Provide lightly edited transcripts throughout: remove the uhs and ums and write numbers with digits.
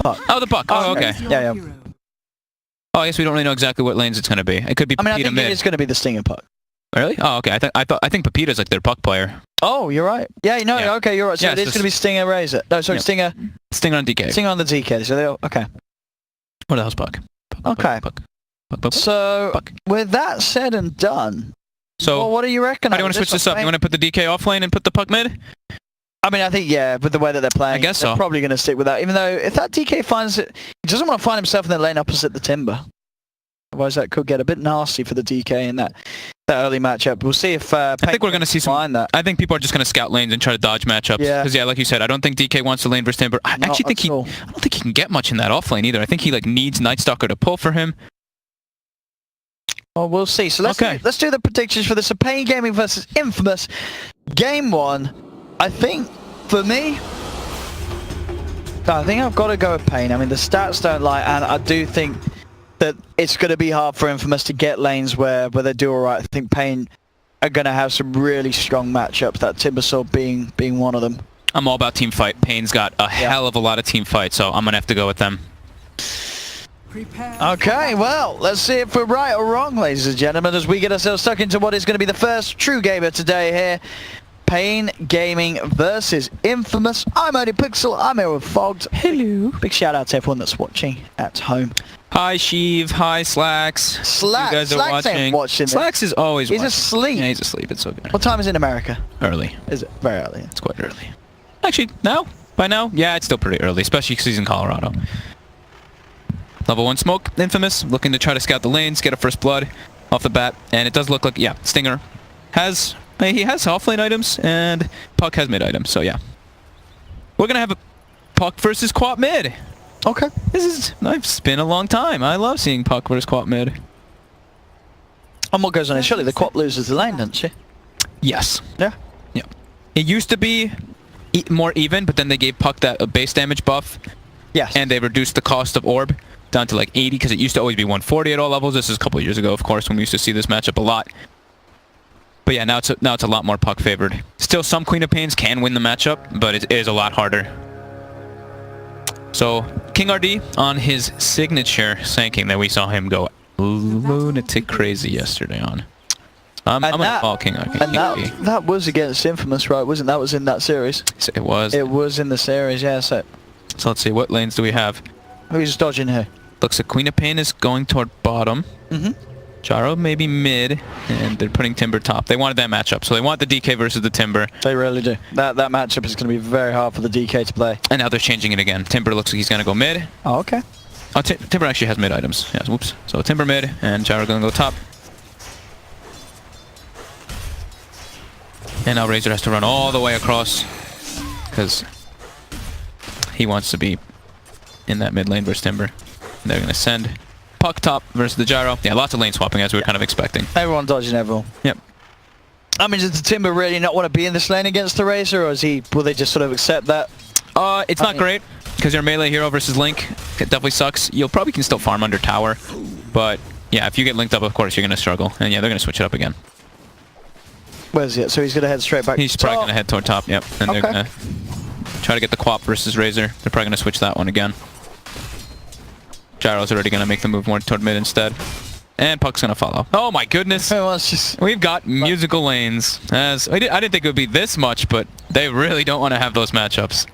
Puck. Oh, the Puck. Oh, okay. Yeah. Oh, I guess we don't really know exactly what lanes it's going to be. It could be I Pepita think mid. it's going to be the Stinger Puck. Really? Oh, okay. I think Pepita's like their Puck player. Oh, you're right. Yeah, yeah. Okay, you're right. So yeah, it is going to be Stinger Razor. No, sorry, Stinger on DK. Stinger on the DK. So they'll... Okay. What the hell's Puck? Okay. Puck. So, with that said and done, so well, what do you reckon? How do you want to switch this up? You want to put the DK off lane and put the Puck mid? I mean, I think, yeah, with the way that they're playing, I guess they're so. probably going to stick with that. Even though, if that DK finds it, he doesn't want to find himself in the lane opposite the Timber. Otherwise, that could get a bit nasty for the DK in that early matchup. We'll see if I think we're going to see some. That. I think people are just going to scout lanes and try to dodge matchups. Yeah. Because like you said, I don't think DK wants to lane versus Timber. I actually think I don't think he can get much in that off lane either. I think he like needs Night Stalker to pull for him. Well, we'll see. So let's do the predictions for this. So paiN Gaming versus Infamous. Game 1. I think, for me, I think I've got to go with paiN. I mean, the stats don't lie, and I do think that it's going to be hard for Infamous to get lanes where they do all right. I think paiN are going to have some really strong matchups, that Timbersaw being one of them. I'm all about team fight. paiN's got a hell of a lot of team fight, so I'm going to have to go with them. Okay, well, let's see if we're right or wrong, ladies and gentlemen, as we get ourselves stuck into what is going to be the first true game of today here. paiN Gaming versus Infamous. I'm Only Pixel, I'm here with Fogged. Hello. Big shout out to everyone that's watching at home. Hi, Sheev. Hi, Slacks. Slacks. You guys are Slacks watching. ain't watching. Slacks is always He's watching. asleep. Yeah, he's asleep. It's so good. What time is it in America? Early. Is it? Very early. It's quite early. Actually, now? By now? Yeah, it's still pretty early, especially because he's in Colorado. Level 1 smoke, Infamous, looking to try to scout the lanes, get a first blood off the bat, and it does look like, yeah, Stinger has, he has off lane items, and Puck has mid items, so yeah. We're going to have a Puck versus Quap mid. Okay. It's been a long time. I love seeing Puck versus Quap mid. And what goes on is surely the Quap loses the lane, doesn't she? Yes. Yeah? Yeah. It used to be more even, but then they gave Puck that base damage buff. Yes. And they reduced the cost of Orb down to like 80, because it used to always be 140 at all levels. This is a couple of years ago, of course, when we used to see this matchup a lot. But yeah, now it's a lot more Puck favored. Still, some Queen of paiNs can win the matchup, but it is a lot harder. So King RD on his signature Sand that we saw him go lunatic crazy yesterday on. I'm gonna call King RD. And that was against Infamous, right? Wasn't that was in that series? It was. It was in the series, yeah. So let's see, what lanes do we have? Who's dodging here? Looks like Queen of paiN is going toward bottom. Gyro maybe mid, and they're putting Timber top. They wanted that matchup, so they want the DK versus the Timber. They really do. That matchup is going to be very hard for the DK to play. And now they're changing it again. Timber looks like he's going to go mid. Oh, okay. Oh, Timber actually has mid items. Yes, whoops. So Timber mid, and Gyro going to go top. And now Razor has to run all the way across, because he wants to be in that mid lane versus Timber. And they're going to send Puck top versus the Gyro. Yeah, lots of lane swapping as we were kind of expecting. Everyone dodging everyone. Yep. I mean, does the Timber really not want to be in this lane against the Razor, or will they just sort of accept that? It's not great, because you're melee hero versus Link. It definitely sucks. You'll probably can still farm under tower, but yeah, if you get linked up, of course, you're going to struggle. And yeah, they're going to switch it up again. Where's he at? So he's going to head straight back He's probably going to head toward top, yep. And they're going to try to get the Quap versus Razor. They're probably going to switch that one again. Gyro's already going to make the move more toward mid instead. And Puck's going to follow. Oh my goodness. We've got musical lanes. I didn't think it would be this much, but they really don't want to have those matchups.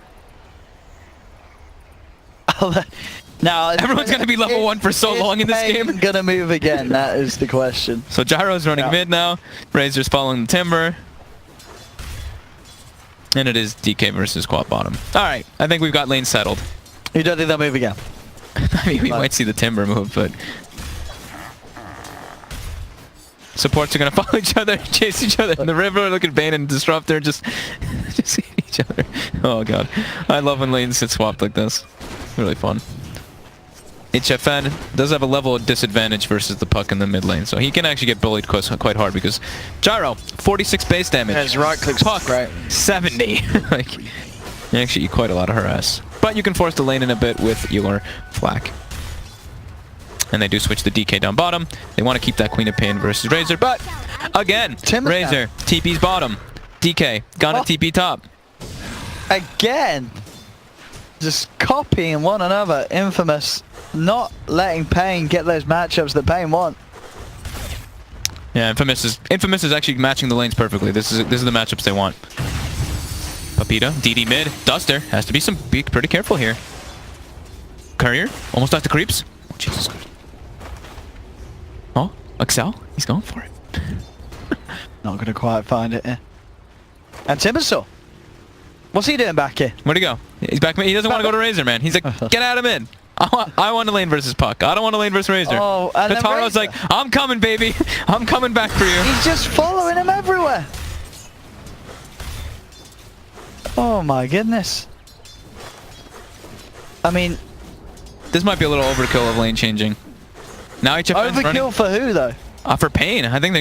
Now everyone's going to be level 1 for so long in this game. Going to move again, that is the question. So Gyro's running mid now. Razor's following the Timber. And it is DK versus Quad bottom. Alright, I think we've got lanes settled. You don't think they'll move again? I mean, we might see the Timber move, but supports are going to follow each other, chase each other in the river. Look at paiN and Disruptor just eat each other. Oh god. I love when lanes get swapped like this. Really fun. HFN does have a level of disadvantage versus the Puck in the mid lane, so he can actually get bullied quite hard, because Gyro, 46 base damage. His right click's Puck, 70. Like, you actually eat quite a lot of harass. But you can force the lane in a bit with your Flak. And they do switch the DK down bottom. They want to keep that Queen of paiN versus Razor, but again, Razor, TP's bottom. DK, gonna TP top. Again? just copying one another. Infamous not letting paiN get those matchups that paiN want. Yeah, Infamous is actually matching the lanes perfectly. This is the matchups they want. Papita, DD mid, Duster has to be pretty careful here. Courier almost off the creeps. Oh, Jesus Christ. Oh, Excel, he's going for it. Not gonna quite find it here. And Timbersaw. What's he doing back here? Where'd he go? He's back. He doesn't want to go to Razor, man. He's like, get out of mid. I want a lane versus Puck. I don't want a lane versus Razor. Oh, and then Kataro's Razor. like, I'm coming, baby. I'm coming back for you. He's just following him everywhere. Oh my goodness. I mean, This might be a little overkill of lane changing. Now HFN's overkill running. for who though? For paiN. I think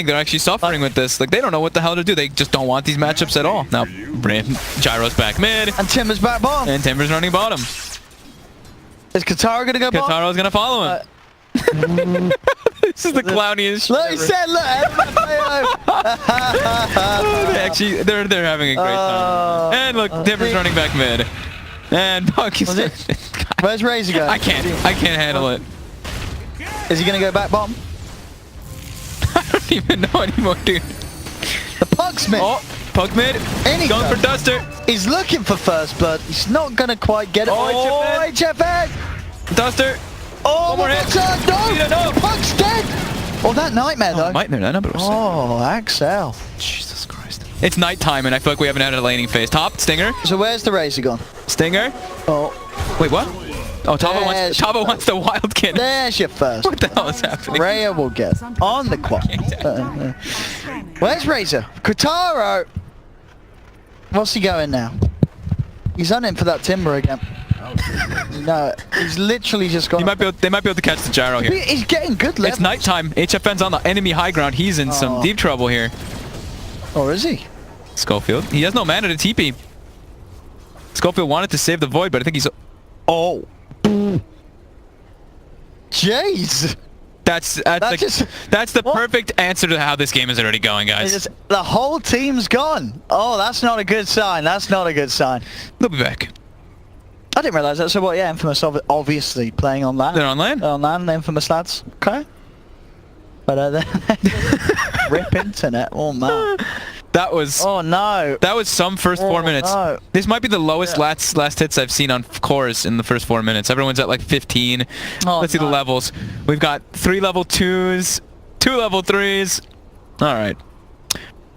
they're actually suffering with this. Like, they don't know what the hell to do. They just don't want these matchups at all. Now, Gyro's back mid. And Timber's back bottom. And Timber's running bottom. Is Katara gonna go bottom? Kataro's gonna follow him. This is the clowniest shit Look, he ever. said, look, They're having a great time. And look, Timber's running back mid. And Puck is... Where's Razor going? I can't handle it. Is he gonna go back bottom? I don't even know anymore, dude. The Puck's mid. Oh, Puck mid. In he Going goes. for Duster. He's looking for first blood. He's not gonna quite get it. Oh, HFN! Duster. Oh, One more my hit. God, no! No. The Puck's dead! Oh, that nightmare though. Nightmare, that number was sick. Oh, Axel. Jesus Christ. It's nighttime and I feel like we haven't had a laning phase. Top, Stinger. So where's the Razor gone? Stinger. Oh, Wait, what? Oh, There's- Tava wants the wild kid. there's your first. What the hell is happening? Rhea will get on the quad. Where's Razor? Kataro! What's he going now? He's on him for that Timber again. No, he's literally just gone. They might be able to catch the gyro here. He's getting good levels. It's nighttime. HFN's on the enemy high ground. He's in some deep trouble here. Or is he? Schofield. He has no mana to TP. Schofield wanted to save the void, but I think he's... Oh. Jeez. That's the perfect answer to how this game is already going, guys. The whole team's gone. Oh, that's not a good sign. That's not a good sign. They'll be back. I didn't realise that. So what? Yeah, Infamous obviously playing on LAN. They're on LAN? On LAN, the Infamous lads. Okay. But rip internet. Oh man. That was... Oh no. That was some first 4 minutes. No. This might be the lowest last hits I've seen on cores in the first 4 minutes. Everyone's at like 15. Oh, Let's see the no. levels. We've got 3 level 2s, 2 level 3s. All right.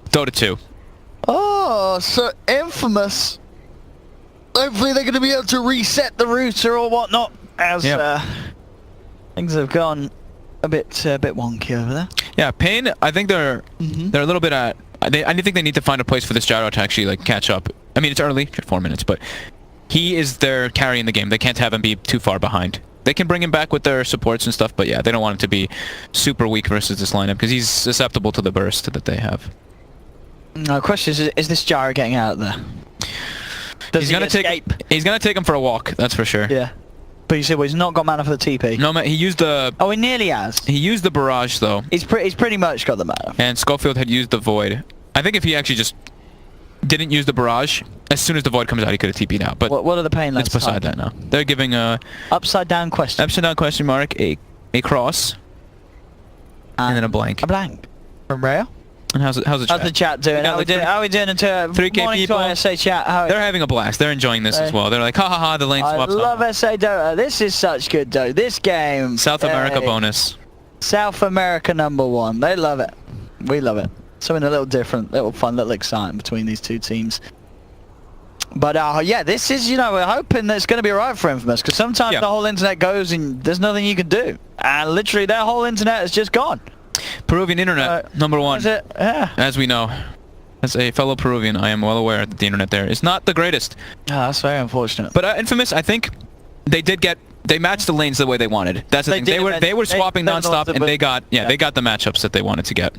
Dota 2. Oh, so Infamous. Hopefully they're going to be able to reset the router or whatnot as things have gone a bit wonky over there. Yeah, paiN. I think they're a little bit at. I think they need to find a place for this gyro to actually like catch up. I mean, it's early, 4 minutes, but he is their carry in the game. They can't have him be too far behind. They can bring him back with their supports and stuff, but yeah, they don't want him to be super weak versus this lineup because he's susceptible to the burst that they have. No, question is this gyro getting out of there? Does He's gonna take him for a walk. That's for sure. Yeah. But you said, well, he's not got mana for the TP. No, man, he used the. Oh, he nearly has. He used the barrage though. He's pretty much got the mana. And Schofield had used the void. I think if he actually just didn't use the barrage, as soon as the void comes out, he could have TP'd out. But what are the paiN lads? it's beside that now. They're giving a upside down question. upside down question mark, a cross, and then a blank. A blank. From Rhea? And how's the chat? How's the chat doing? How are we doing into 3K morning people? to SA chat? They're having a blast. They're enjoying this as well. They're like, ha ha ha, the lane I swaps. love SA Dota. This is such good Dota. This game. South America bonus. South America #1. They love it. We love it. Something a little different, little fun, little exciting between these two teams. But yeah, this is, we're hoping that it's going to be alright for Infamous, because sometimes the whole internet goes and there's nothing you can do. And literally their whole internet is just gone. Peruvian internet, #1. Is it? Yeah. As we know. As a fellow Peruvian, I am well aware that the internet there is not the greatest. Oh, that's very unfortunate. But Infamous, I think they matched the lanes the way they wanted. That's the thing. They were swapping nonstop, and they got the matchups that they wanted to get.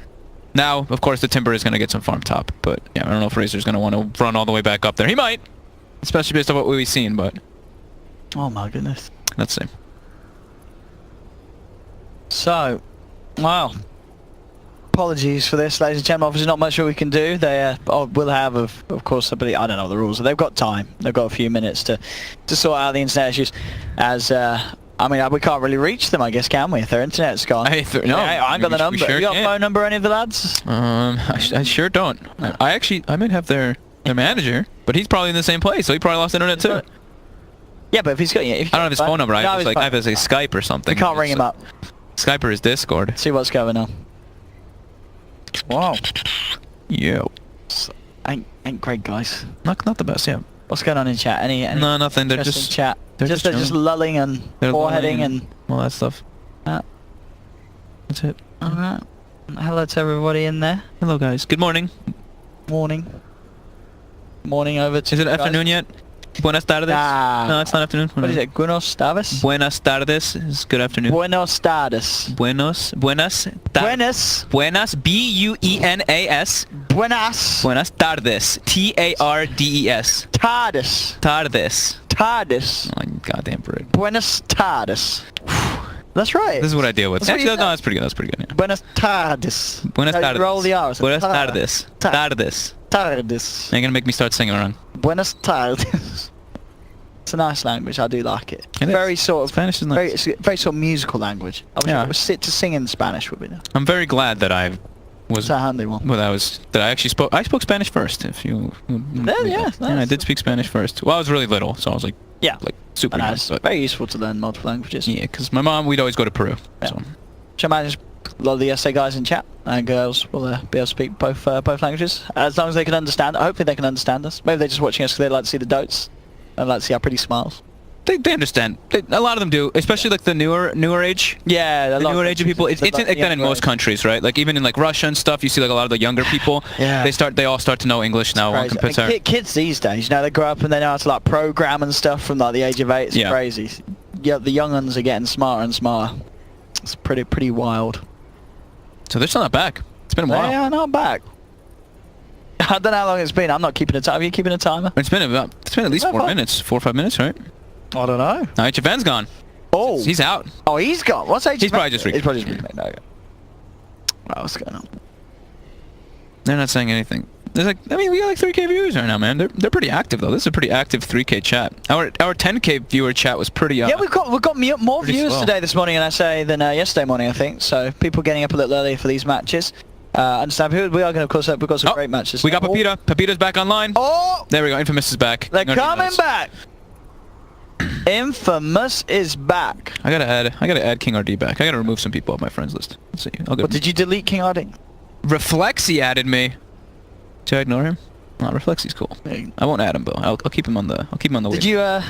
Now, of course, the Timber is going to get some farm top, but yeah, I don't know if Razor's going to want to run all the way back up there. He might, especially based on what we've seen, but... Oh my goodness. Let's see. So, wow. apologies for this, ladies and gentlemen. Obviously, not much that we can do. They will have, of course, I don't know the rules. They've got time. They've got a few minutes to sort out the internet issues. As I mean, we can't really reach them, I guess, can we? If their internet's gone. No, I ain't got the number. Sure You got a phone number, any of the lads? I sure don't. I might have their manager, but he's probably in the same place, so he probably lost internet too. Yeah, but if he's got, I don't have his phone number. I have his Skype or something. We can't ring him up. Skype or his Discord. See what's going on. Wow. Yo. Ain't great, guys. Not the best, yeah. What's going on in chat? Any no, nothing. They're just chat. They're just lulling and foreheading and all that stuff. That's it. All right. Hello to everybody in there. Hello, guys. Good morning. Morning. Morning over to. Is it afternoon yet? Buenas tardes. No, it's not afternoon. What is it? Buenos tardes. Buenas tardes is good afternoon. Buenos tardes. Buenas. Buenas. B-U-E-N-A-S. Buenas. Buenas tardes. T-A-R-D-E-S. Tardes. Tardes. Tardes. Oh, goddamn bird. Buenas tardes. That's right. This is what I deal with. That's Actually, no, that's pretty good. That's pretty good. Yeah. Buenas tardes. Buenas tardes. Roll the R's. Buenas tardes. Tardes. Tardes. You're gonna make me start singing wrong. Buenas tardes. It's a nice language. I do like it. Very sort of Spanish is nice. It's a very sort of musical language. I wish I was sit to sing in Spanish would be nice. I'm very glad that I was. It's a handy one. Well, that I actually spoke. I spoke Spanish first. If you. Yeah. I did speak Spanish first. Well, I was really little, so I was like. Yeah. Like super young. It's very useful to learn multiple languages. Yeah, because my mom, we'd always go to Peru. Yeah. So. Shall I manage a lot of the SA guys in chat and girls will be able to speak both languages as long as they can understand. Hopefully they can understand us. Maybe they're just watching us because they like to see the dotes and like to see our pretty smiles. They understand. A lot of them do, especially like the newer age. Yeah, the newer age of people. It's like that in most countries, right? Like even in like Russia and stuff, you see like a lot of the younger people. Yeah. They all start to know English now. I mean, kids these days, they grow up and they know how to like program and stuff from like the age of 8. It's crazy. Yeah, the young ones are getting smarter and smarter. It's pretty wild. So they're still not back. It's been a while. Yeah, not back. I don't know how long it's been. I'm not keeping a time. Are you keeping a timer? It's been at least 4 minutes, 4 or 5 minutes, right? I don't know. No, HFN's gone. Oh. He's out. Oh, he's gone. What's HFN? He's probably just He's probably just remade. Okay. Wow, what's going on? They're not saying anything. There's like, I mean, we got like 3K viewers right now, man. They're pretty active though. This is a pretty active 3K chat. Our 10K viewer chat was pretty. Yeah, we've got more viewers today this morning, than yesterday morning, I think. So people getting up a little earlier for these matches. Understand? We are going to, of course, we've got some great matches. We got Pepita. Pepita's back online. Oh! There we go. Infamous is back. They're coming back. Infamous is back. I gotta add King RD back. I gotta remove some people off my friends list. Let's see. What, did you delete King RD? Reflexy added me. Should I ignore him? No, Reflexy's cool. I won't add him, though. I'll keep him on the. Did you well,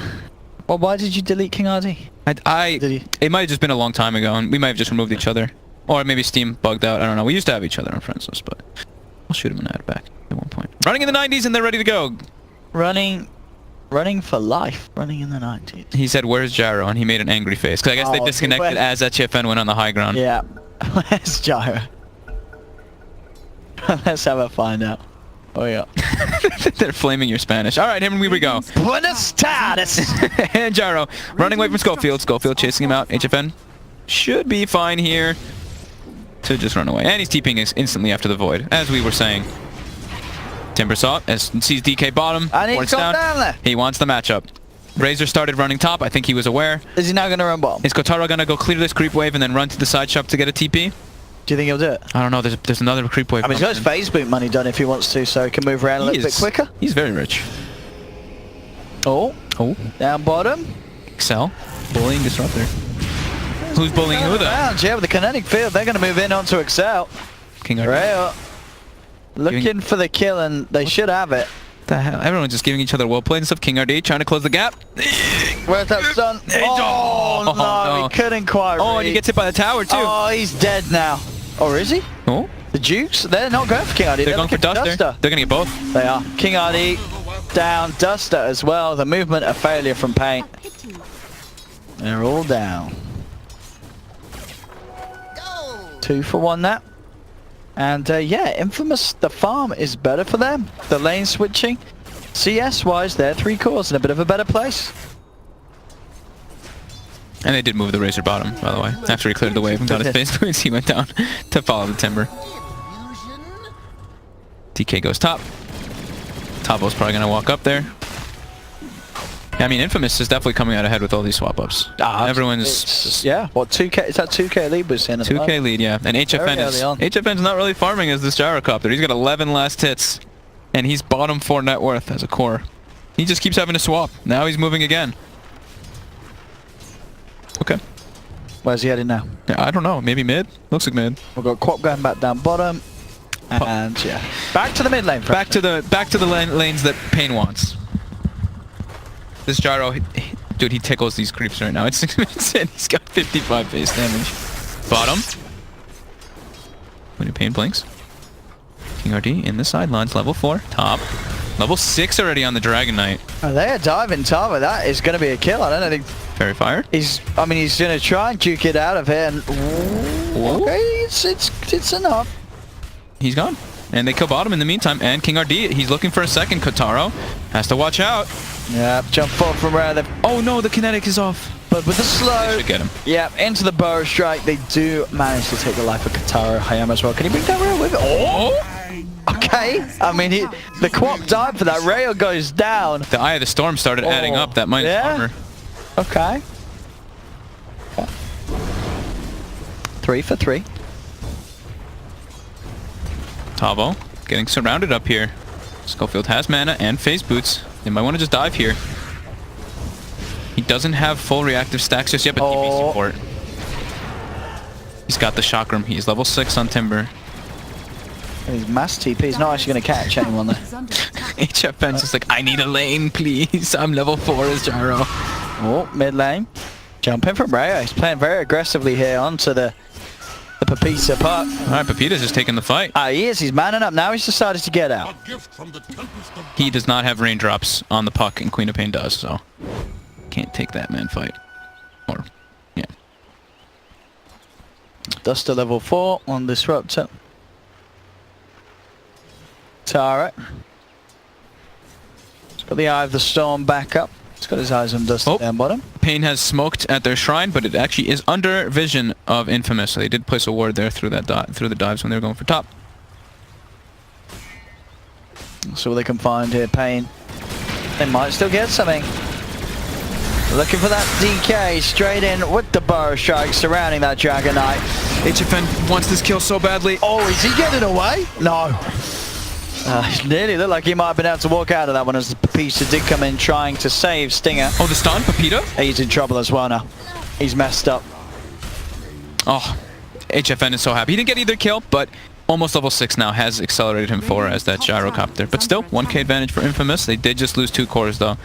why did you delete King RD? It might have just been a long time ago, and we might have just removed each other, or maybe Steam bugged out. I don't know. We used to have each other on friends list, but I'll shoot him and add back at one point. Running in the 90s, and they're ready to go. Running for life. Running in the 90s. He said, "Where's Gyro?" and he made an angry face because I guess they disconnected as HFN went on the high ground. Yeah. Where's Gyro? Let's have a find out. Oh yeah. They're flaming your Spanish. All right, here we go. Buenas tardes. And Gyro running away from Schofield. Schofield chasing him out. HFN should be fine here to just run away. And he's TPing instantly after the void, as we were saying. Timber saw it, as sees DK bottom. And he's gone down there. He wants the matchup. Razor started running top. I think he was aware. Is he now going to run bottom? Is Kotaro going to go clear this creep wave and then run to the side shop to get a TP? Do you think he'll do it? I don't know. There's another creep wave. I mean, he's got his phase boot money done if he wants to, so he can move around a little bit quicker. He's very rich. Oh. Down bottom. Excel. Bullying Disruptor. Who's bullying who, though? Yeah, with the kinetic field, they're going to move in onto Excel. King Right. Looking for the kill, and they should have it. What the hell? Everyone's just giving each other well played and stuff. King RD trying to close the gap. Where's that stun? Oh, no, he couldn't quite reach. Oh, and he gets hit by the tower, too. Oh, he's dead now. Or is he? Oh? The Dukes? They're not going for King RD. They're going for Duster. They're going to get both. They are. King RD down. Duster as well. The movement, a failure from paiN. They're all down. 2 for 1 that. And yeah, Infamous, the farm is better for them. The lane switching. CS-wise, they're 3 cores in a bit of a better place. And they did move the Razor bottom, by the way. After he cleared the wave and got his face boots, he went down to follow the Timber. DK goes top. Tavo's probably going to walk up there. Yeah, I mean, Infamous is definitely coming out ahead with all these swap-ups. Everyone's... Yeah, what, 2K? Is that 2K lead we're seeing? 2K lead, yeah. And HFN's not really farming as this gyrocopter. He's got 11 last hits. And he's bottom 4 net worth as a core. He just keeps having to swap. Now he's moving again. Okay. Where's he heading now? Yeah, I don't know. Maybe mid? Looks like mid. We've got Quap going back down bottom. And yeah. Back to the mid lane. Back to the lanes that paiN wants. This gyro, dude, he tickles these creeps right now. It's 6 minutes in. He's got 55 base damage. Bottom. When paiN blinks. King RD in the sidelines. Level 4. Top. Level 6 already on the Dragon Knight. Oh, they're diving Tava. That is going to be a kill. I don't think... Fairy Fire. He's going to try and duke it out of here. And, okay, it's enough. He's gone. And they kill bottom in the meantime. And King RD, he's looking for a second. Kotaro has to watch out. Yeah, jump forward from where oh no, the kinetic is off. But with the slow... They should get him. Yeah, into the burrow strike. They do manage to take the life of Kotaro. Hayama as well. Can he bring that rail with it? Oh! Okay. I mean, the Quap died for that. Rail goes down. The Eye of the Storm started adding up that minus armor. Okay. 3 for 3. Tavo getting surrounded up here. Schofield has mana and phase boots. They might want to just dive here. He doesn't have full reactive stacks just yet, but TP support. He's got the chakram. He's level 6 on Timber. He's mass TP. He's not actually going to catch anyone there. HFN's just like, I need a lane, please. I'm level 4 as Gyro. Oh, mid lane. Jumping from Rayo. He's playing very aggressively here onto the Pepita puck. Alright, Pepita's just taking the fight. He is. He's manning up. Now he's decided to get out. He does not have raindrops on the puck, and Queen of Pain does, so can't take that man fight. Or, yeah. Duster level 4 on Disruptor. Tara. He's got the Eye of the Storm back up. He's got his eyes on Duster down bottom. paiN has smoked at their shrine, but it actually is under vision of Infamous, so they did place a ward there through that through the dives when they were going for top. So they can find here, paiN. They might still get something. Looking for that DK straight in with the burrow strike surrounding that Dragon Knight. HFN wants this kill so badly. Oh, is he getting away? No. It nearly looked like he might have been able to walk out of that one as the Pepita did come in trying to save Stinger. Oh, the stun, Pepita? He's in trouble as well now. He's messed up. Oh, HFN is so happy. He didn't get either kill, but almost level 6 now has accelerated him forward as that gyrocopter. But still, 1k advantage for Infamous. They did just lose 2 cores though.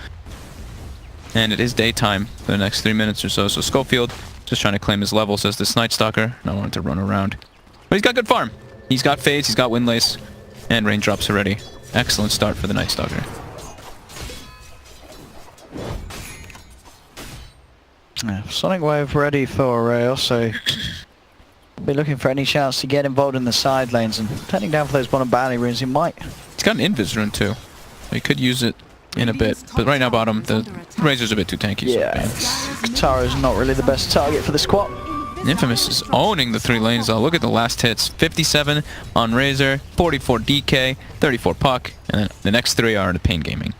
And it is daytime for the next 3 minutes or so. So Schofield just trying to claim his levels as this Night Stalker. Not wanting to run around. But he's got good farm. He's got Fades, he's got Windlace, and Raindrops already. Excellent start for the Night Stalker. Yeah, Sonic Wave ready for Rail, so be looking for any chance to get involved in the side lanes and turning down for those bottom bounty runes. He might. He's got an Invis rune too. He could use it in a bit, but right now bottom, the Razor's a bit too tanky. Yeah, Kataro's not really the best target for the squad. Infamous is owning the 3 lanes though. Look at the last hits. 57 on Razor, 44 DK, 34 Puck, and then the next 3 are the paiN Gaming.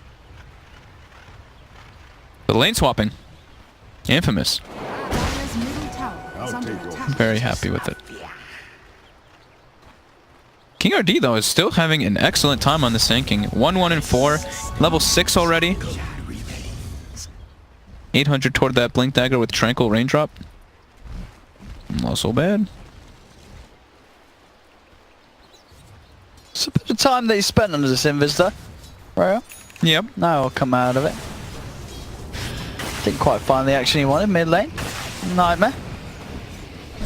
The lane swapping. Infamous. Very happy with it. King RD though is still having an excellent time on the sinking. 1-1 and 4, level 6 already. 800 toward that Blink Dagger with Tranquil Raindrop. Not so bad. It's a bit of time that he spent on this Invis though. Right? Yep. Now he'll come out of it. Didn't quite find the action he wanted mid lane. Nightmare.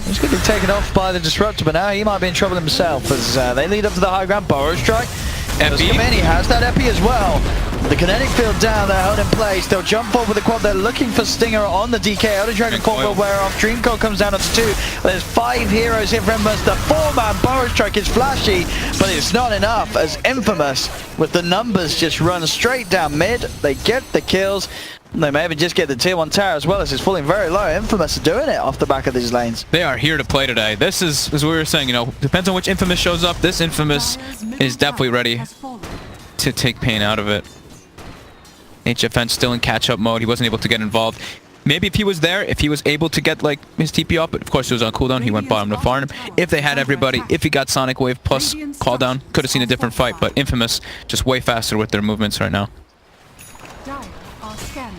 He's going to be taken off by the Disruptor, but now he might be in trouble himself as they lead up to the high ground. Burrow strike. Epi. He has that Epi as well. The kinetic field down, they're held in place. They'll jump forward with the quad. They're looking for Stinger on the DK. Elder Dragon 4 will wear off. Dreamcoat comes down onto 2. There's 5 heroes here for Infamous. The 4-man Burrow strike is flashy, but it's not enough as Infamous, with the numbers, just run straight down mid. They get the kills. They may even just get the tier 1 tower as well as it's falling very low. Infamous are doing it off the back of these lanes. They are here to play today. This is, as we were saying, you know, depends on which Infamous shows up. This Infamous is definitely ready to take paiN out of it. HFN still in catch-up mode. He wasn't able to get involved. Maybe if he was there, if he was able to get like his TP up, but of course it was on cooldown. He went bottom to farm. If they had everybody, if he got Sonic Wave plus call down, could have seen a different fight. But Infamous just way faster with their movements right now.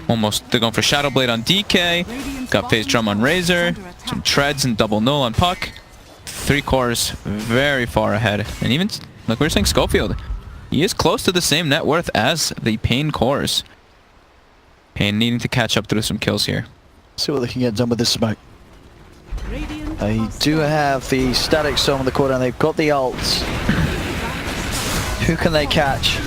Almost, they're going for Shadow Blade on DK. Got Phase Drum on Razor. Some Treads and Double Null on Puck. 3 cores very far ahead. And even, like we were saying, Schofield, he is close to the same net worth as the paiN cores. paiN needing to catch up to do some kills here. See what they can get done with this smoke. They do have the Static Storm on the corner and they've got the ults. Who can they catch?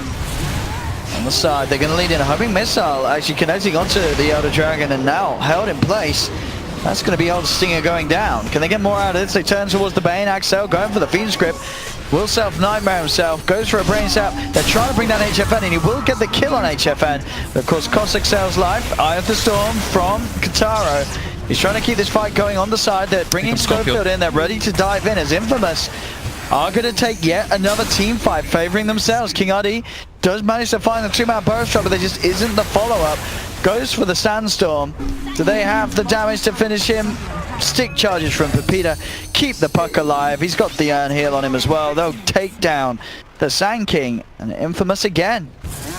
On the side, they're going to lead in a homing missile, actually connecting onto the Elder Dragon and now held in place. That's going to be old Stinger going down. Can they get more out of this? They turn towards the paiN. Axel going for the Fiend's Grip. Will self-nightmare himself, goes for a brain sap. They're trying to bring down HFN and he will get the kill on HFN. But of course, costs Excel's life. Eye of the Storm from Kataro. He's trying to keep this fight going on the side. They're bringing Schofield in. They're ready to dive in as Infamous are going to take yet another team fight, favoring themselves. King RD does manage to find the 2-man burst drop, but there just isn't the follow-up. Goes for the Sandstorm. Do they have the damage to finish him? Stick charges from Pepita. Keep the puck alive. He's got the Urn Heal on him as well. They'll take down the Sand King. And Infamous again,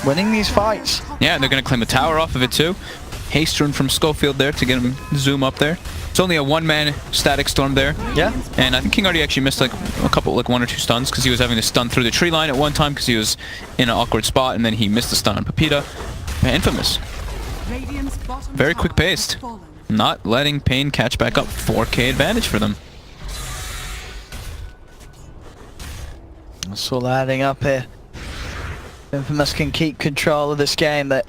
winning these fights. Yeah, and they're going to claim the tower off of it too. Haste rune from Schofield there to get him zoom up there. It's only a 1-man Static Storm there. Yeah. And I think King Artie actually missed like a couple, like 1 or 2 stuns because he was having to stun through the tree line at one time because he was in an awkward spot and then he missed the stun on Pepita. Infamous. Very quick paced. Not letting paiN catch back up. 4K advantage for them. That's all adding up here. Infamous can keep control of this game. That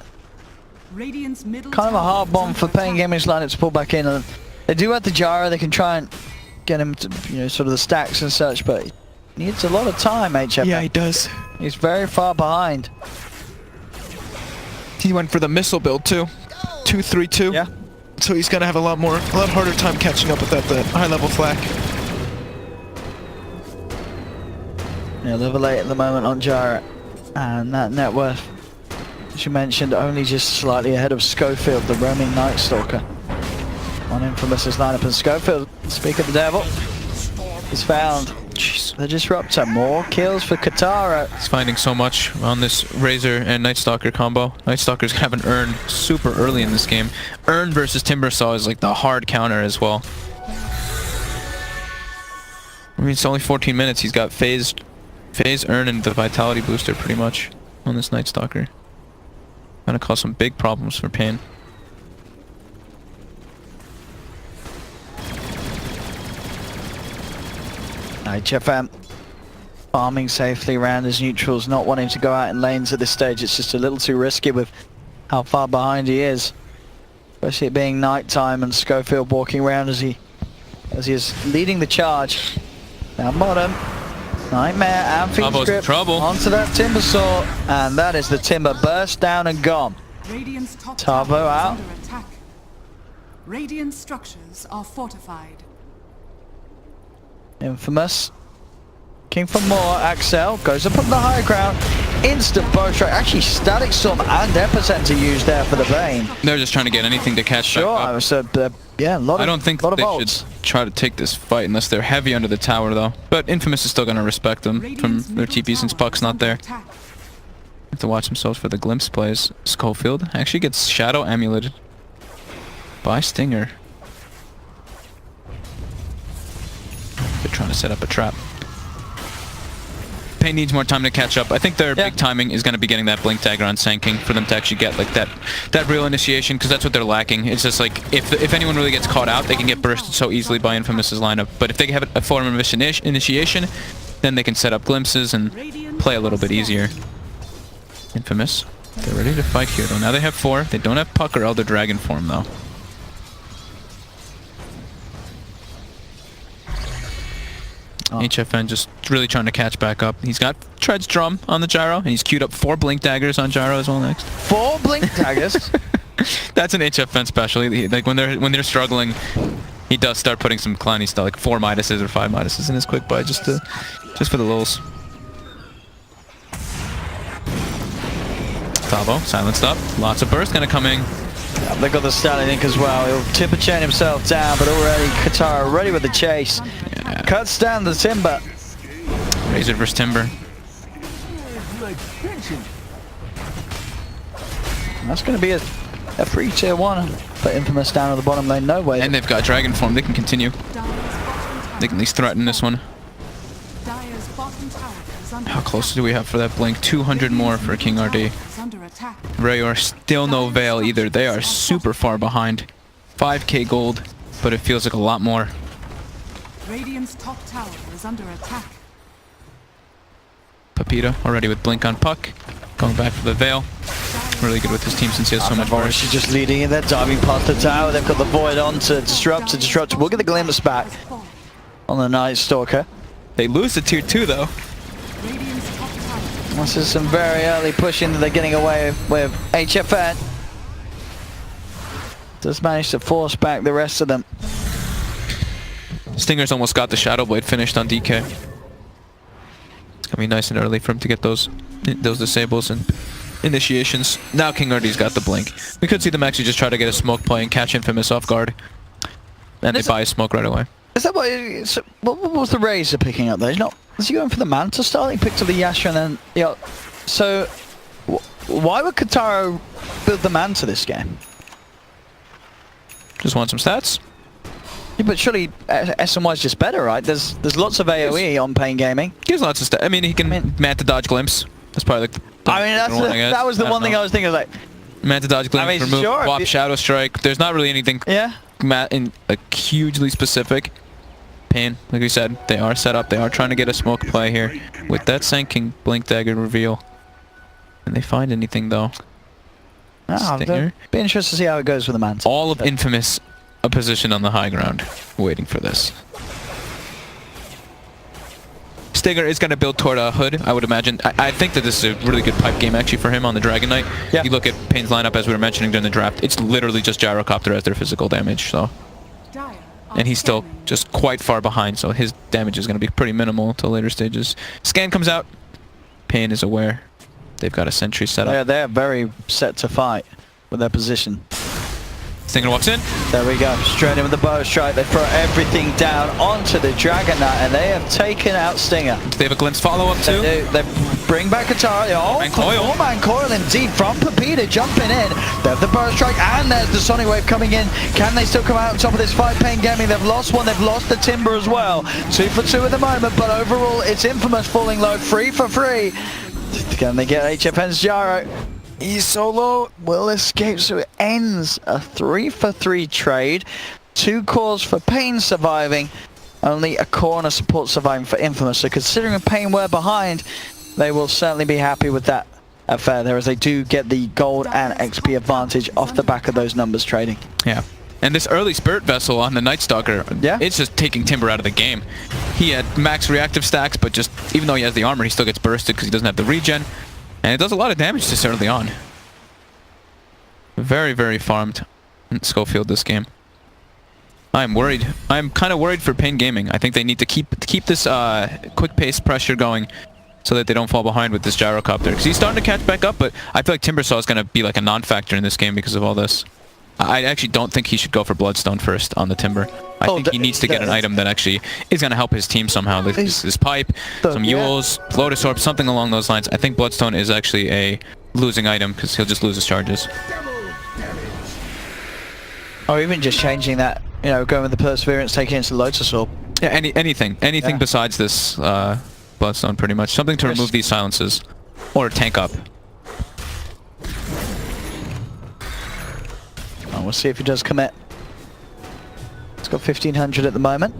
kind of a hard bomb for paiN Gaming's lineup to pull back in. And they do have the gyro. They can try and get him to, you know, sort of the stacks and such, but he needs a lot of time, HFN. Yeah, he does. He's very far behind. He went for the missile build too. 2-3-2. Yeah. So he's gonna have a lot harder time catching up with that high level flak. Yeah, level 8 at the moment on gyro. And that net worth, as you mentioned, only just slightly ahead of Schofield, the roaming Night Stalker. On Infamous's lineup, and Schofield, speak of the devil, he's found. Jeez. The Disruptor, more kills for Katara. He's finding so much on this Razor and Night Stalker combo. Night Stalker's gonna have an Urn super early in this game. Urn versus Timbersaw is like the hard counter as well. I mean, it's only 14 minutes. He's got Phase Urn and the Vitality Booster pretty much on this Night Stalker. Gonna cause some big problems for paiN. HFM farming safely around his neutrals, not wanting to go out in lanes at this stage. It's just a little too risky with how far behind he is, especially it being night time and Schofield walking around as he is leading the charge. Down bottom, Nightmare and Fiend's Grip onto that Timbersaw, and that is the Timber burst down and gone. Tavo out. Radiant structures are fortified. Infamous. Looking for more. Axel goes up on the high ground. Instant bow strike. Actually, Static Storm and Epicenter used there for the Bane. They're just trying to get anything to catch back up. Sure, yeah, a lot of I don't think they ults. should try to take this fight unless they're heavy under the tower, though. But Infamous is still going to respect them from their TP since Puck's not there. Have to watch themselves for the glimpse plays. Schofield actually gets Shadow Amuleted by Stinger. They're trying to set up a trap. paiN needs more time to catch up. I think their big timing is going to be getting that Blink Dagger on Sand King for them to actually get like that real initiation, because that's what they're lacking. It's just like if anyone really gets caught out, they can get bursted so easily by Infamous's lineup. But if they have a form of initiation, then they can set up glimpses and play a little bit easier. Infamous, they're ready to fight here though. Now they have 4. They don't have Puck or Elder Dragon form though. HFN just really trying to catch back up. He's got Tread's Drum on the gyro, and he's queued up 4 Blink Daggers on gyro as well next. 4 Blink Daggers? That's an HFN special. Like when they're struggling, he does start putting some clowny stuff, like 4 Midases or 5 Midases in his quick buy, just for the lulz. Thabo, silenced up. Lots of burst gonna come in. Yeah, they got the Stanley Link as well. He'll timber chain himself down, but already Katara ready with the chase. Yeah. Cuts down the Timber. Razor versus Timber. And that's going to be a free tier 1 for Infamous down at the bottom lane. No way. And they've got Dragon Form. They can continue. They can at least threaten this one. How close do we have for that blink? 200 more for King RD. Rayor still no Veil either. They are super far behind. 5k gold, but it feels like a lot more. Radiant's top tower is under attack. Pepita already with blink on Puck. Going back for the Veil. Really good with his team since he has so much burst. She's just leading in there, diving past the tower. They've got the Void on to disrupt. We'll get the Glimpse back on the Night Stalker. They lose to tier 2 though. This is some very early pushing that they're getting away with HFN. Just managed to force back the rest of them. Stinger's almost got the Shadow Blade finished on DK. It's gonna be nice and early for him to get those disables and initiations. Now King RD's got the blink. We could see them actually just try to get a smoke play and catch Infamous off guard. And they buy a smoke right away. Is that what was the Razor picking up there? Was he going for the Manta style? He picked up the Yasha and then... Yeah. So, why would Katara build the Manta this game? Just want some stats? Yeah, but surely SMY is just better, right? There's lots of AoE on paiN Gaming. Gives lots of stats. I mean, he can Manta dodge Glimpse. That's probably like that was the one thing I was thinking, like... Manta dodge Glimpse, remove Wap Shadow Strike. There's not really anything hugely specific. paiN, like we said, they are set up. They are trying to get a smoke play here with that King Blink Dagger reveal. Can they find anything though? Stinger. Be interested to see how it goes with the Manta. All of Infamous a position on the high ground, waiting for this. Stinger is going to build toward a Hood, I would imagine. I think that this is a really good pipe game actually for him on the Dragon Knight. Yeah. If you look at paiN's lineup as we were mentioning during the draft, it's literally just Gyrocopter as their physical damage. So, and he's still just quite far behind, so his damage is going to be pretty minimal until later stages. Scan comes out. paiN is aware. They've got a sentry set up. They're very set to fight with their position. Stinger walks in. There we go. Straight in with the bow strike. They throw everything down onto the Dragon Knight, and they have taken out Stinger. Do they have a Glimpse follow-up too? They bring back Katara. Four-man coil indeed from Pepita jumping in. They have the bow strike, and there's the Sonic Wave coming in. Can they still come out on top of this fight? paiN Gaming, they've lost one. They've lost the Timber as well. 2 for 2 at the moment, but overall, it's Infamous falling low. 3 for 3. Can they get HFN's Gyro? He's solo will escape, so it ends a 3 for 3 trade. 2 cores for paiN surviving, only a core and a support surviving for Infamous. So considering paiN were behind, they will certainly be happy with that affair there, as they do get the gold and XP advantage off the back of those numbers trading. Yeah. And this early Spirit Vessel on the Night Stalker, it's just taking Timber out of the game. He had max reactive stacks, but just even though he has the armor, he still gets bursted because he doesn't have the regen. And it does a lot of damage this early on. Very, very farmed in Schofield this game. I'm worried. I'm kind of worried for paiN Gaming. I think they need to keep this quick pace pressure going so that they don't fall behind with this Gyrocopter. Because he's starting to catch back up, but I feel like Timbersaw is going to be like a non-factor in this game because of all this. I actually don't think he should go for Bloodstone first on the Timber. I think he needs to get an item that actually is going to help his team somehow. This pipe, some Yules, Lotus Orb, something along those lines. I think Bloodstone is actually a losing item because he'll just lose his charges. Or even just changing that, you know, going with the Perseverance, taking into Lotus Orb. Yeah, anything besides this Bloodstone pretty much. Something to remove these silences. Or tank up. We'll see if he does commit. It's got 1500 at the moment.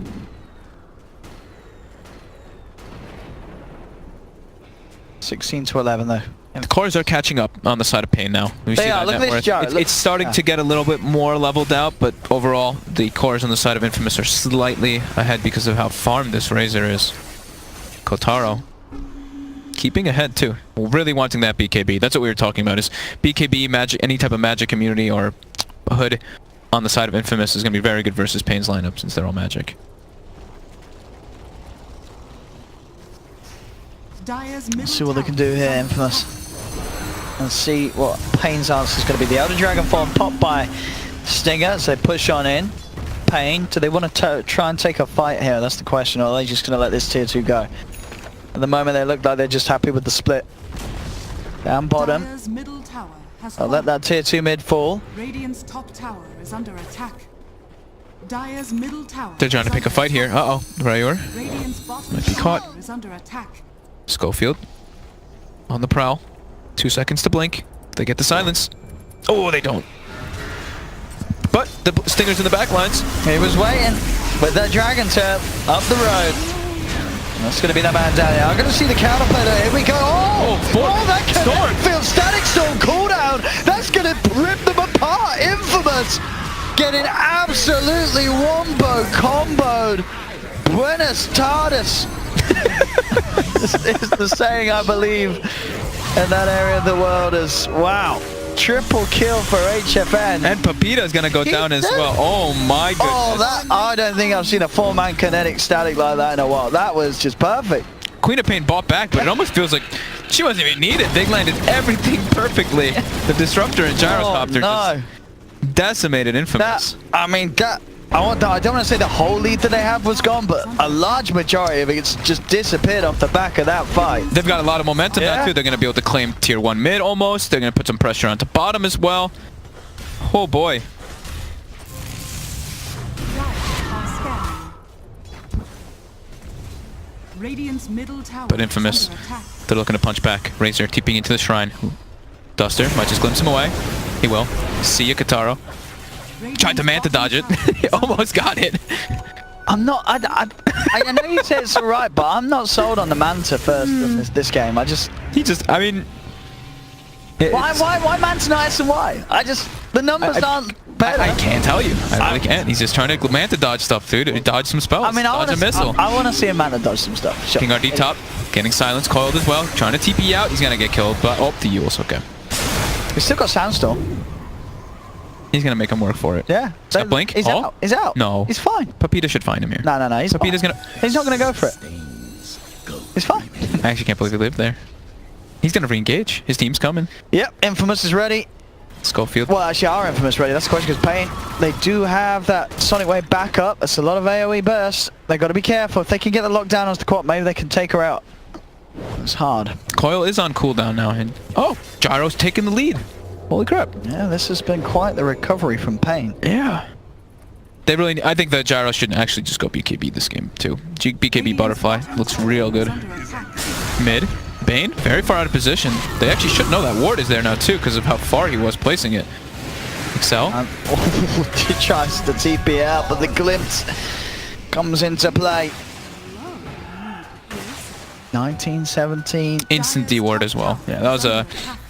$16 to 11 though. The cores are catching up on the side of paiN now. We see that look at this jar. It's starting to get a little bit more leveled out, but overall the cores on the side of Infamous are slightly ahead because of how farmed this Razor is. Kotaro keeping ahead too. Really wanting that BKB. That's what we were talking about. Is BKB magic? Any type of magic immunity or hood on the side of Infamous is going to be very good versus paiN's lineup since they're all magic. Let's see what they can do here, Infamous. And see what paiN's answer is going to be. The Elder Dragon form popped by Stinger as they push on in. paiN, do they want to try and take a fight here? That's the question. Or are they just going to let this tier 2 go? At the moment they look like they're just happy with the split. Down bottom. I'll let that tier 2 mid fall. Radiant's top tower is under attack. Dire's middle tower. They're trying to pick a fight here. Uh-oh. Rayur Radiant's bottom might be caught. tower is under attack. Schofield on the prowl. 2 seconds to blink. They get the silence. Oh, they don't. But the Stinger's in the back lines. He was waiting with that Dragon Turf up the road. That's going to be the man down here. I'm going to see the counterplay there. Here we go. Oh, that Kinetic Field Static Storm cooldown. That's going to rip them apart. Infamous getting absolutely wombo comboed. Buenos tardes. This is the saying, I believe, in that area of the world is, wow. Triple kill for HFN. And Pepita's gonna go down as well. Oh my goodness. Oh, that, I don't think I've seen a 4-man kinetic static like that in a while. That was just perfect. Queen of paiN bought back, but it almost feels like she wasn't even needed. They landed everything perfectly. The Disruptor and Gyrocopter just decimated Infamous. I don't want to say the whole lead that they have was gone, but a large majority of it's just disappeared off the back of that fight. They've got a lot of momentum now too. They're going to be able to claim tier 1 mid almost. They're going to put some pressure onto bottom as well. Oh boy. Radiant's middle tower. But Infamous, they're looking to punch back. Razor TPing into the shrine. Duster might just glimpse him away. He will. See ya, Kataro. Tried to Manta dodge it. He almost got it. I'm not. I know you say it's alright, but I'm not sold on the Manta first in this game. I mean, why Manta not S and Y? The numbers aren't better. I can't tell you. I really can't. He's just trying to Manta dodge stuff, dude. Dodge some spells. I mean, dodge a missile. I want to see a Manta dodge some stuff. Sure. King RD top, getting silence coiled as well. Trying to TP out. He's gonna get killed, but the Yule's okay. He's still got Sandstorm. He's gonna make him work for it. Yeah. He's got blink. He's out. He's out. No. He's fine. Pepita should find him here. No. He's not gonna go for it. He's fine. I actually can't believe he lived there. He's gonna re-engage. His team's coming. Yep. Infamous is ready. Schofield. Well, actually, our Infamous ready. That's the question, because paiN, they do have that Sonic Wave backup. That's a lot of AoE burst. They've got to be careful. If they can get the lockdown on the quad, maybe they can take her out. It's hard. Coil is on cooldown now. And Gyro's taking the lead. Holy crap. Yeah, this has been quite the recovery from paiN. Yeah. I think the Gyro should actually just go BKB this game, too. BKB Butterfly. Looks real good. Mid. paiN, very far out of position. They actually should know that ward is there now, too, because of how far he was placing it. Excel. He tries to TP out, but the glimpse comes into play. 1917. Instant D-ward as well. Yeah,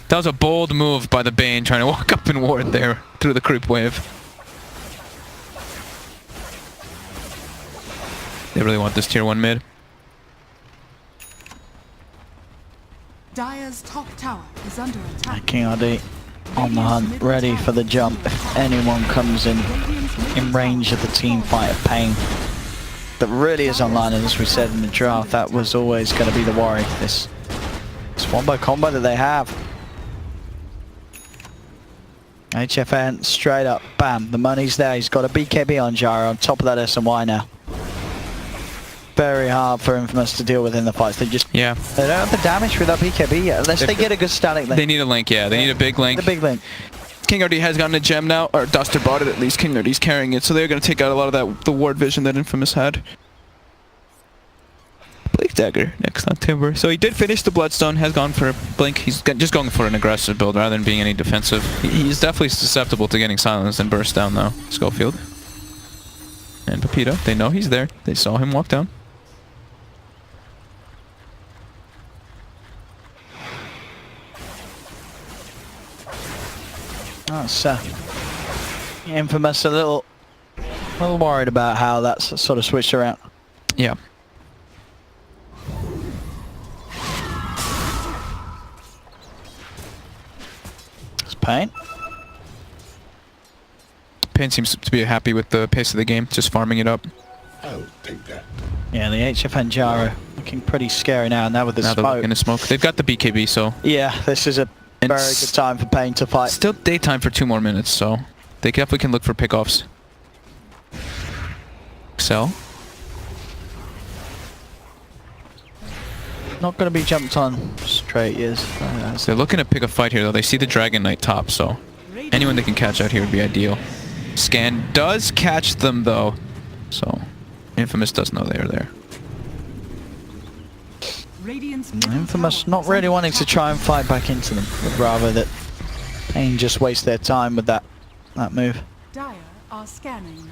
that was a bold move by the paiN, trying to walk up and ward there through the creep wave. They really want this tier 1 mid. Dire's top tower is under attack. King RD on the hunt, ready for the jump if anyone comes in range of the team fight of paiN. That really is online, and as we said in the draft, that was always going to be the worry. This wombo combo that they have. HFN straight up, bam, the money's there. He's got a BKB on Gyro on top of that S&Y now. Very hard for Infamous to deal with in the fights. They don't have the damage with that BKB yet, unless they get a good static link. They need a link, yeah. They need a big link. The big link. King RD has gotten a gem now, or Duster bought it at least. King RD's carrying it, so they're going to take out a lot of the ward vision that Infamous had. Blink Dagger next on Timber. So he did finish the Bloodstone, has gone for a blink. He's just going for an aggressive build rather than being any defensive. He's definitely susceptible to getting silenced and burst down though. Schofield. And Pepita, they know he's there. They saw him walk down. That's Infamous a little worried about how that's sort of switched around. Yeah. paiN. paiN seems to be happy with the pace of the game, just farming it up. I'll take that. Yeah, the HFN Gyro looking pretty scary now with the Now they're smoke. looking to smoke. They've got the BKB, so... Yeah, this is a And very good time for paiN to fight. Still daytime for 2 more minutes, so they definitely can look for pickoffs. Excel. Not going to be jumped on straight years. So they're looking to pick a fight here, though. They see the Dragon Knight top, so anyone they can catch out here would be ideal. Scan does catch them, though, so Infamous does know they are there. Infamous not really wanting to try and fight back into them, but rather that paiN just waste their time with that move. Dire are scanning.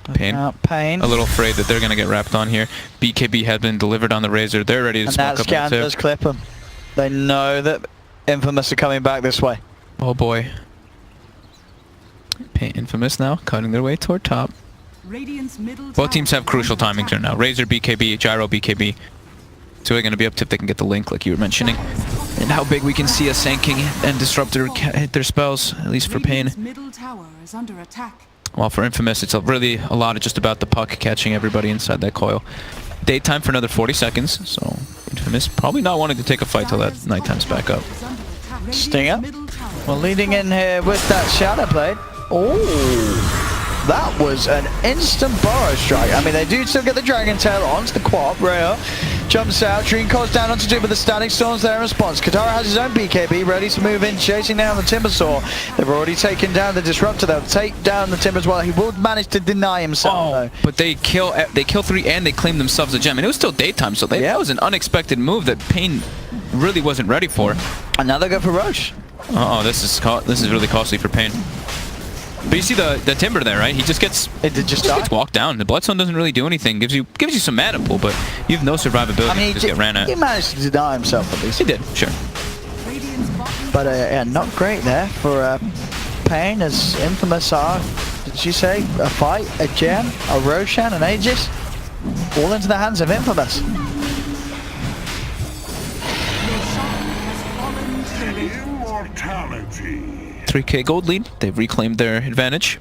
paiN. paiN. A little afraid that they're going to get wrapped on here. BKB has been delivered on the Razor. They're ready to And smoke that up scan into. does clip them. They know that Infamous are coming back this way. Oh boy. paiN Infamous now cutting their way toward top. Radiant's middle Both teams tower have crucial is under timings here now. Razor BKB, Gyro BKB. So they're going to be up to if they can get the link like you were mentioning. And how big we can see a Sand King and Disruptor hit their spells, at least for paiN. Radiant's middle tower is under attack. While for Infamous, it's really a lot of just about the puck catching everybody inside that coil. Daytime for another 40 seconds, so Infamous probably not wanting to take a fight till that nighttime's back up. Is under attack. Radiant's Stinger. middle tower Well, leading in here with that Shadow Blade. Oh, that was an instant burrow strike. I mean, they do still get the Dragon Tail onto the quad. Rayo jumps out. Dream calls down onto two, but the Static Storm's there in response. Katara has his own BKB, ready to move in, chasing down the Timbersaw. They've already taken down the Disruptor. They'll take down the Timber as well. He will manage to deny himself, though. But they kill 3 and they claim themselves a gem. And it was still daytime, so that was an unexpected move that paiN really wasn't ready for. And now they go for Roche. Uh-oh, this is really costly for paiN. But you see the Timber there, right? He just gets It did just die. gets walked down. The Bloodstone doesn't really do anything. Gives you some mana pool, but you have no survivability. I mean, You just get ran at. he managed to deny himself at least. He did, sure. Radiant's bottom But yeah, not great there for paiN as Infamous are, did you say, a fight, a gem, a Roshan, an Aegis? All into the hands of Infamous. has fallen to the Radiant. Immortality. 3k gold lead. They've reclaimed their advantage.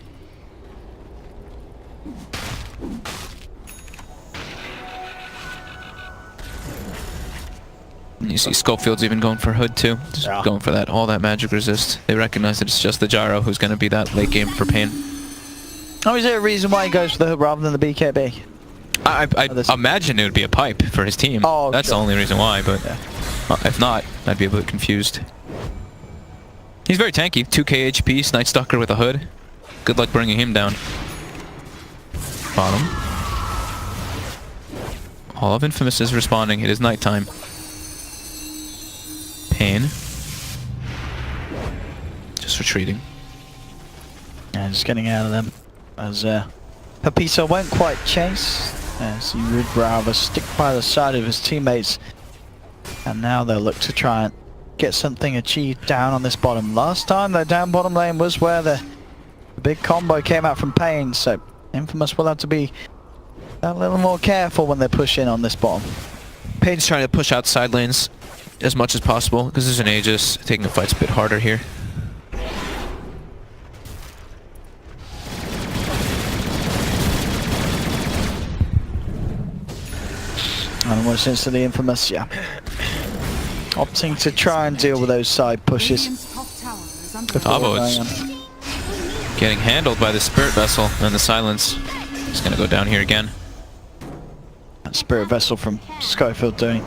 And you see Scopefield's even going for Hood too. Just going for all that magic resist. They recognize that it's just the Gyro who's going to be that late game for paiN. Oh, is there a reason why he goes for the hood rather than the BKB? I imagine it would be a pipe for his team. Oh, that's sure. the only reason why, but if not, I'd be a bit confused. He's very tanky. 2k HP, Night Stalker with a hood. Good luck bringing him down. Bottom. All of Infamous is responding. It is nighttime. paiN. Just retreating. Yeah, just getting out of them. As Pepito won't quite chase, as he would rather stick by the side of his teammates. And now they'll look to try and get something achieved down on this bottom. Last time the down bottom lane was where the big combo came out from paiN, so Infamous will have to be a little more careful when they push in on this bottom. paiN's trying to push out side lanes as much as possible because there's an Aegis. Taking the fight's a bit harder here. And more sense to the Infamous, yeah. Opting to try and deal with those side pushes. Radiant's top tower is under Tavo attack. is getting handled by the Spirit Vessel and the Silence. He's going to go down here again. That Spirit Vessel from Schofield doing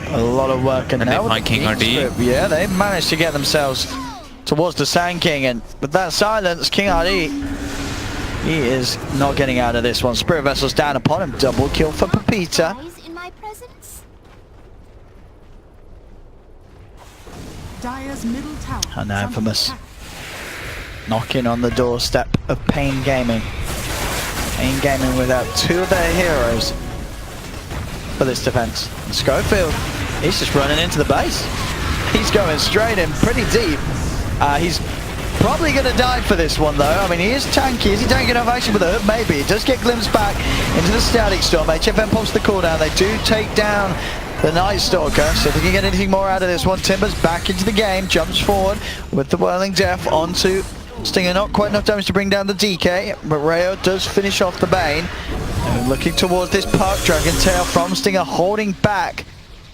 a lot of work. And they now with find the King Deep RD. Spirit, yeah, they managed to get themselves towards the Sand King, and with that silence, King RD, he is not getting out of this one. Spirit Vessel's down upon him. Double kill for Pepita. In my presence? Dire's middle tower And is under Infamous attack. knocking on the doorstep of paiN Gaming. paiN Gaming without two of their heroes for this defense. And Schofield, he's just running into the base. He's going straight in pretty deep. He's probably going to die for this one, though. I mean, he is tanky. Is he tanky enough action with the hood? Maybe. It does get glimpsed back into the Static Storm. HFN pops the cooldown. They do take down the Night Stalker. So if we can get anything more out of this one, Timber's back into the game, jumps forward with the Whirling Death onto Stinger. Not quite enough damage to bring down the DK, but Rayo does finish off the baiN. And looking towards this puck, Dragon Tail from Stinger holding back.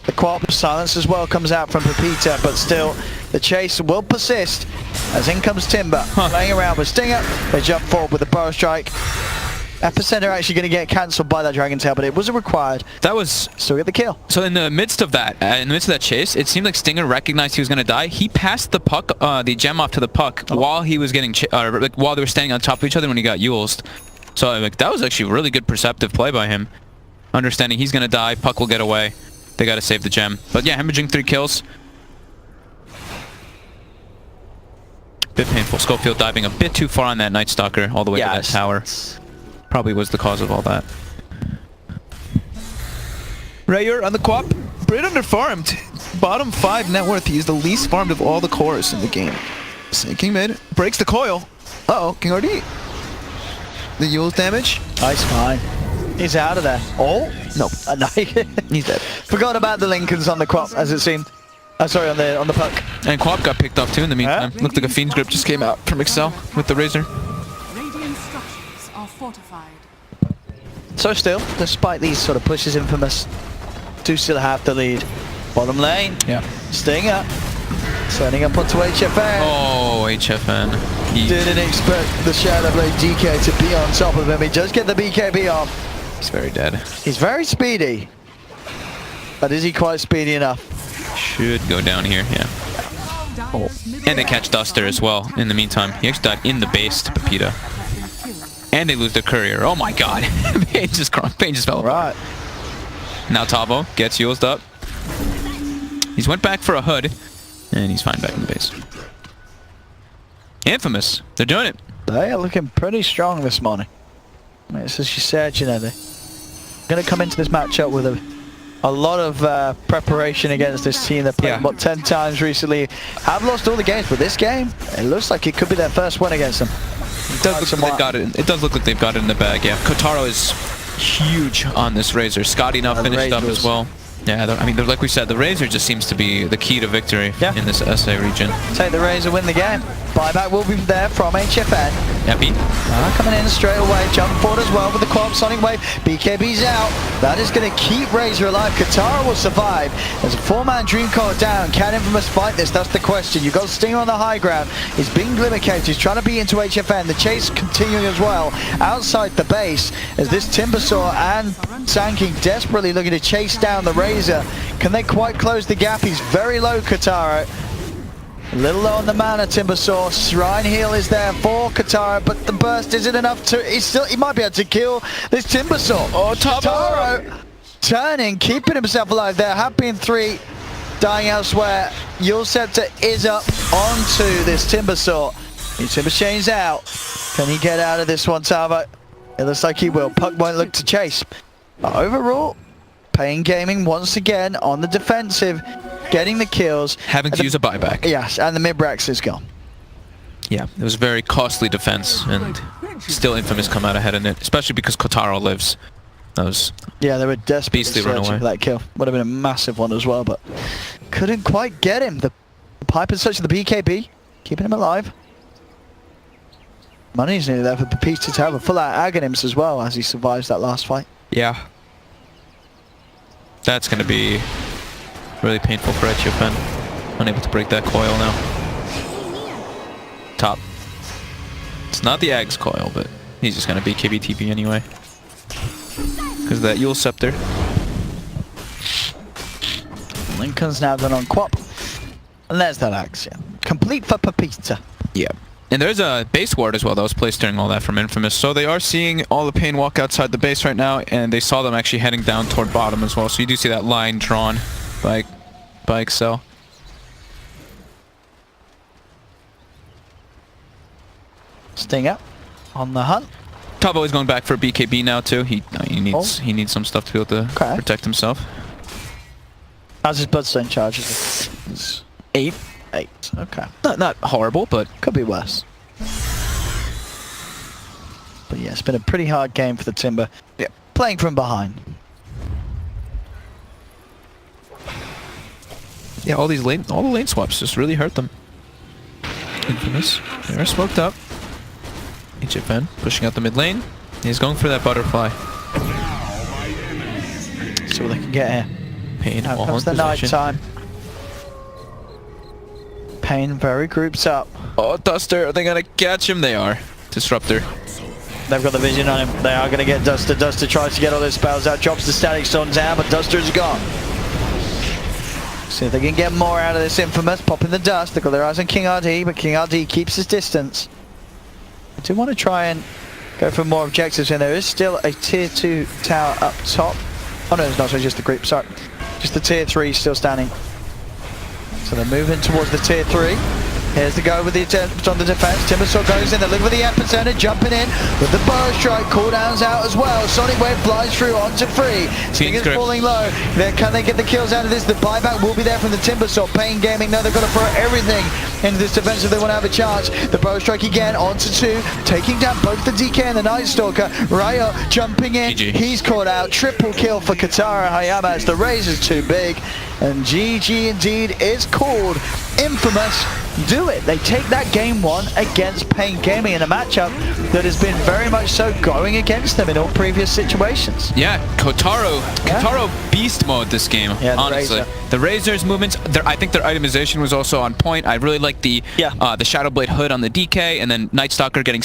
The Quap silence as well comes out from paiN, but still the chase will persist as in comes Timber. Playing around with Stinger, they jump forward with the Bow Strike. Epicenter actually going to get cancelled by that Dragon Tail, but it wasn't required. That was... Still get the kill. So in the midst of that, chase, it seemed like Stinger recognized he was going to die. He passed the puck, the gem off to the puck while he was getting, like while they were standing on top of each other when he got Yulesed. So like that was actually a really good perceptive play by him. Understanding he's going to die, puck will get away. They got to save the gem. But yeah, hemorrhaging 3 kills. Bit painful. Schofield diving a bit too far on that Night Stalker all the way to that tower. Probably was the cause of all that. Rayer on the Quap, Brit underfarmed. Bottom 5 net worth. He's the least farmed of all the cores in the game. Sinking mid, breaks the coil. Uh-oh, King RD. The Yule's damage. Nice, fine. He's out of there. Oh, no. No. He's dead. Forgot about the Lincolns on the Quap, as it seemed. Sorry, on the puck. And Quap got picked off too in the meantime. Looked like a Fiend's Grip just came out from Excel with the Razor. Radiant structures are fortified. So still, despite these sort of pushes, Infamous do still have the lead. Bottom lane. Yeah. Stinger. Turning up onto HFN. Oh, HFN. Didn't expect the Shadow Blade DK to be on top of him. He does get the BKB off. He's very dead. He's very speedy. But is he quite speedy enough? Should go down here, yeah. Oh. And they catch Duster as well in the meantime. He actually died in the base to paiN. And they lose their courier. Oh my god. paiN just fell apart. Right. Now Tavo gets Yulesed up. He's went back for a hood. And he's fine back in the base. Infamous. They're doing it. They are looking pretty strong this morning. It's as you said, you know, they're going to come into this matchup with a lot of preparation against this team. They've played, what, 10 times recently. Have lost all the games, but this game, it looks like it could be their first one against them. It does look like they've got it. It does look like they've got it in the bag, yeah. Kotaro is huge on this Razor. Scotty now finished up as well. Yeah, I mean, like we said, the Razor just seems to be the key to victory in this SA region. Take the Razor, win the game. Buyback will be there from HFN. Epi. Coming in straight away, jump forward as well with the Quap Sonic Wave. BKB's out. That is going to keep Razor alive. Katara will survive. There's a 4-man Dream Core down. Can Infamous fight this? That's the question. You've got Stinger on the high ground. He's being glimmercaged. He's trying to be into HFN. The chase continuing as well outside the base as this Timbersaw and Sanking desperately looking to chase down the Razor. Can they quite close the gap? He's very low, Katara. A little low on the mana, Timbersaw. Shrine Heal is there for Katara, but the burst isn't enough to... He might be able to kill this Timbersaw. Oh, Taro turning, keeping himself alive there. Have been 3 dying elsewhere. Yule Scepter is up onto this Timbersaw. Timber chains out. Can he get out of this one, Tavo? It looks like he will. Puck won't look to chase. But overall, paiN Gaming once again on the defensive, getting the kills. Having to use a buyback. Yes, and the mid-Brax is gone. Yeah, it was very costly defense, and still Infamous come out ahead in it, especially because Kotaro lives. That was... Yeah, they were desperately searching for that kill. Would have been a massive one as well, but couldn't quite get him. The Piper's searching the BKB, keeping him alive. Money's nearly there for paiN to have a full-out Aghanims as well as he survives that last fight. Yeah. That's going to be really painful for HFN. Unable to break that coil now. Top. It's not the Ag's coil, but he's just going to be KBTP anyway. Because of that Yule Scepter. Lincoln's now gone on Quap. And there's that Axe, yeah. Complete for paiN. Yeah. And there's a base ward as well that was placed during all that from Infamous. So they are seeing all the paiN walk outside the base right now, and they saw them actually heading down toward bottom as well. So you do see that line drawn by Excel. Stinger on the hunt. Tavo is going back for a BKB now too. He needs some stuff to be able to protect himself. How's his Bloodstone charges? It's 8. 8. Okay. Not horrible, but could be worse. But yeah, it's been a pretty hard game for the Timber. Yeah. Playing from behind. Yeah, all the lane swaps just really hurt them. Infamous. They are smoked up. HFN pushing out the mid lane. He's going for that butterfly. See what they can get here. paiN Now all comes in the night position. time. paiN very groups up. Oh, Duster, are they gonna catch him? They are. Disruptor. They've got the vision on him. They are going to get Duster. Duster tries to get all those spells out. Drops the static stone down, but Duster's gone. See if they can get more out of this Infamous. Popping the dust. They've got their eyes on King RD, but King RD keeps his distance. I do want to try and go for more objectives, and there is still a tier 2 tower up top. Oh no, it's not, so it's just the group, sorry. Just the tier 3 still standing. So they're moving towards the tier 3. Here's the go with the attempt on the defense. Timbersaw goes in, they're looking for the epicenter, jumping in with the bow strike. Cooldowns out as well. Sonic Wave flies through onto free. Stingers falling low. Can they get the kills out of this? The buyback will be there from the Timbersaw. paiN Gaming, no, they've got to throw everything into this defense if they want to have a chance. The bow strike again onto 2, taking down both the DK and the Night Stalker. Ryo jumping in. GG. He's caught out. Triple kill for Katara Hayama as the Razor's too big. And GG indeed is called. Infamous do it. They take that game 1 against paiN Gaming in a matchup that has been very much so going against them in all previous situations. Yeah, Kotaro beast mode this game, Yeah, the honestly. Razor. The Razor's movements, I think their itemization was also on point. I really like the Shadow Blade hood on the DK, and then Night Stalker getting